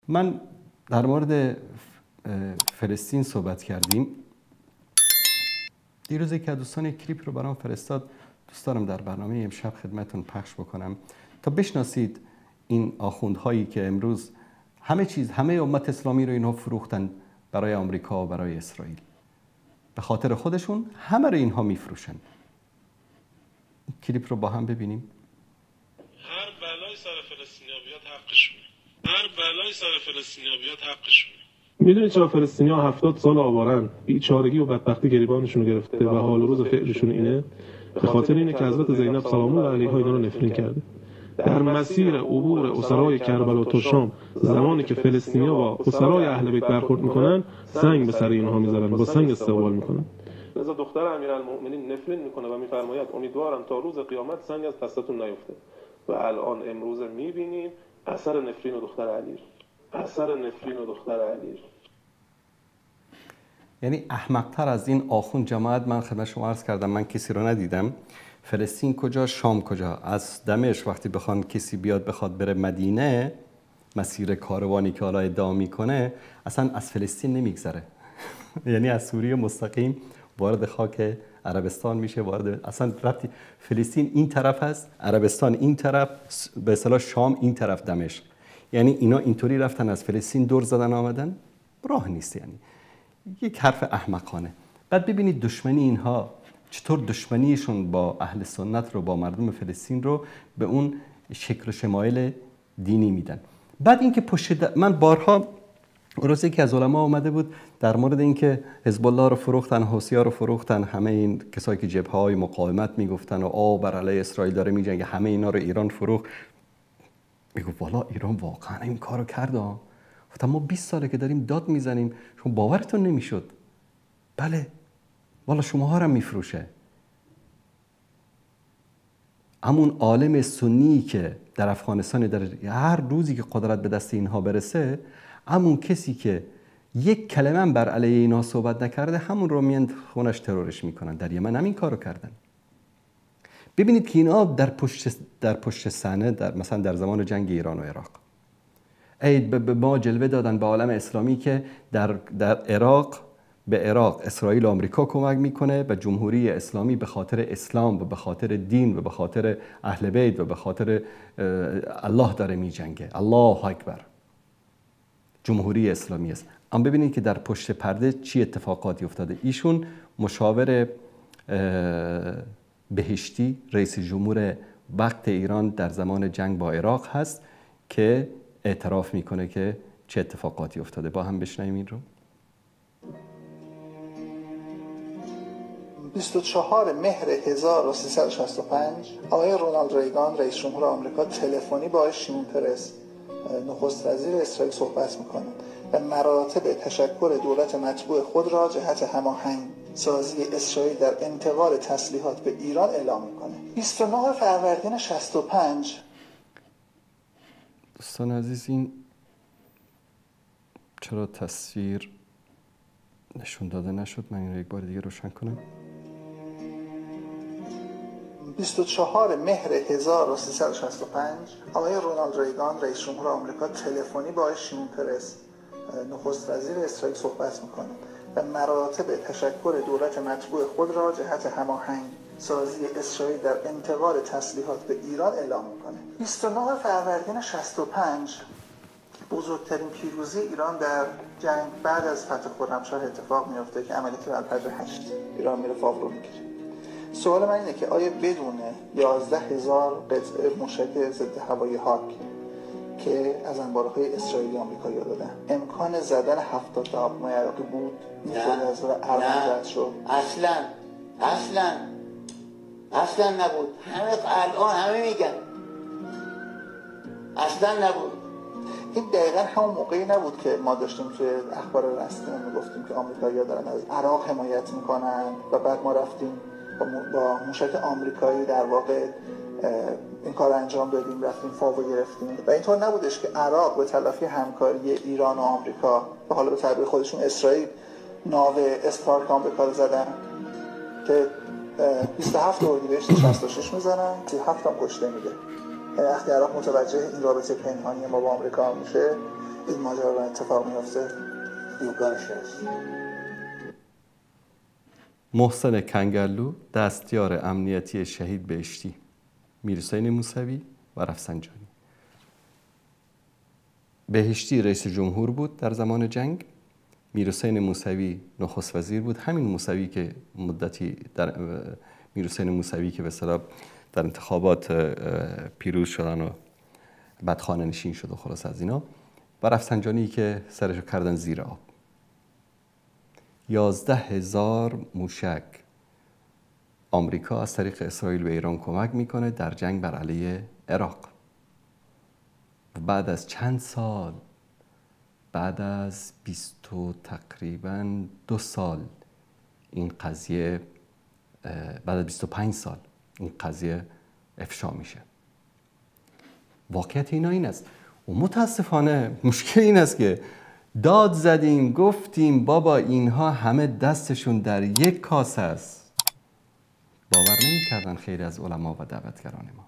من در مورد فلسطین صحبت کردیم. دیروز یکی از دوستان یک کلیپ رو برام فرستاد، دوست دارم در برنامه امشب خدمتتون پخش بکنم تا بشناسید این آخوندهایی که امروز همه امت اسلامی رو اینها فروختن برای آمریکا و برای اسرائیل. به خاطر خودشون همه رو اینها میفروشن. کلیپ رو با هم ببینیم. هر بلای سر فلسطینیا بیاد حقشونه. هر بلای سر فلسطینیا بیاد حقشونه. میدونید چرا فلسطینی‌ها 70 سال آوارن؟ بیچارگی و بدبختی گریبانشون رو گرفته و حال و روز فعلشون اینه. به خاطر اینه که حضرت زینب سلام الله علیها اینا رو نفرین کرده. در مسیر عبور اسرای کربلا تا شام، زمانی که فلسطینی‌ها با اسرای اهل بیت برخورد میکنن، سنگ به سر اینها میذارن، با سنگ استقبال میکنن. لذا دختر امیرالمؤمنین نفرین میکنه و میفرماید امیدوارم تا روز قیامت سنگ از دستتون نیفته. و الان امروز میبینیم اثر نفرین و دختر علی. یعنی احمق‌تر از این آخوند جماعت من خدمت شما عرض کردم، من کسی رو ندیدم. فلسطین کجا، شام کجا؟ از دمشق وقتی بخوان کسی بخواد بره مدینه، مسیر کاروانی که حالا ادعا میکنه اصلا از فلسطین نمیگذره. یعنی از سوریه مستقیم وارد خاک عربستان میشه، اصلا ربطی. فلسطین این طرف هست، عربستان این طرف، به اصطلاح شام این طرف، دمشق. یعنی اینا اینطوری رفتن از فلسطین دور زدن آمدن، راه نیست. یعنی یک حرف احمقانه. بعد ببینید دشمنی اینها چطور دشمنیشون با اهل سنت رو، با مردم فلسطین رو به اون شکل و شمایل دینی میدن. بعد اینکه من بارها روز یکی از علما اومده بود در مورد اینکه حزب الله رو فروختن، حوثی‌ها رو فروختن، همه این کسایی که جبهه‌های مقاومت میگفتن و بر علیه اسرائیل داره میجنگه، همه اینا رو ایران فروخت. میگه والا ایران واقعا این کارو کرد. گفتم ما 20 ساله که داریم داد میزنیم، شما باورتون نمیشد. بله والا شماها رو میفروشه. همون عالم سنی که در افغانستان در هر روزی که قدرت به دست اینها برسه، همون کسی که یک کلمه بر علیه اینها صحبت نکرده همون رو میان خونش ترورش میکنن. در یمن همین کارو کردن. ببینید که اینا در پشت صحنه، مثلا در زمان جنگ ایران و عراق، به ما جلوه دادن به عالم اسلامی که در عراق به عراق اسرائیل و آمریکا کمک میکنه، به جمهوری اسلامی به خاطر اسلام و به خاطر دین و به خاطر اهل بیت و به خاطر الله داره میجنگه. الله اکبر. جمهوری اسلامی است. اما ببینید که در پشت پرده چی اتفاقاتی افتاده. ایشون مشاور بهشتی رئیس جمهور وقت ایران در زمان جنگ با عراق هست که اعتراف میکنه که چه اتفاقاتی افتاده. با هم بشنویم این رو. 24 مهر 1365 آقای رونالد ریگان رئیس جمهور آمریکا تلفنی با آقای شیمون پرس نخست وزیر اسرائیل صحبت میکنه و مراتب تشکر دولت مطبوع خود را جهت هماهنگ سازی اسرائیل در انتقال تسلیحات به ایران اعلام میکنه. 29 فروردین 65. دوستان عزیز، این چرا تصویر نشون داده نشد؟ من این رو یک بار دیگه روشن کنم. 24 مهر 1365 آقای رونالد ریگان رئیس جمهور آمریکا تلفنی با آقای شیمون پرس نخست وزیر اسرائیل صحبت میکنه و مراتب تشکر دولت مطبوع خود را جهت هماهنگ سازی اسرائیل در انتقال تسلیحات به ایران اعلام میکنه. 29 فروردین 65 بزرگترین پیروزی ایران در جنگ بعد از فتح خرمشاه اتفاق میفته که عملیات الفجر 8 ایران میره فاو رو میگیره. سوال من اینه که آیا بدون 11,000 قطعه موشک ضد هوایی هاک که از انبارهای اسرائیلی آمریکایی دادن امکان زدن 70 تا هواپیمای عراقی بود؟ نه اصلا نبود. الان همه میگن اصلا نبود. این دقیقا همون موقعی نبود که ما داشتیم توی اخبار رسمیمون میگفتیم که آمریکایی‌ها دارن از عراق حمایت میکنن و بعد ما رفتیم با موشک آمریکایی در واقع این کار انجام دادیم، رفتیم فاو گرفتیم. و اینطور نبودش که عراق به تلافی همکاری ایران و آمریکا و حالا به تعبیر خودشون اسرائیل ناو اسپارک آمریکا رو زدن که 27 اردیبهشت 66 میزنن، 37 هم کشته میده. یعنی وقتی عراق متوجه این رابطه پنهانی ما با آمریکا میشه این ماجرا اتفاق میفته؟ امکانش هست. محسن کنگرلو، دستیار امنیتی شهید بهشتی، میرحسین موسوی و رفسنجانی. بهشتی رئیس جمهور بود در زمان جنگ، میرحسین موسوی نخست وزیر بود، همین موسوی که مدتی میرحسین موسوی که به اصطلاح در انتخابات پیروز شدن و بعد خانه نشین شد و خلاص از اینا، و رفسنجانی که سرشو کردن زیر آب. 11,000 موشک آمریکا از طریق اسرائیل به ایران کمک میکنه در جنگ بر علیه عراق. و بعد از چند سال، بعد از تقریباً 2 سال این قضیه، بعد از 25 سال این قضیه افشا میشه. واقعیت اینا این است. و متاسفانه مشکل این است که داد زدیم، گفتیم بابا اینها همه دستشون در یک کاسه است. باور نمی کردن خیلی از علما و دعوتگران ما.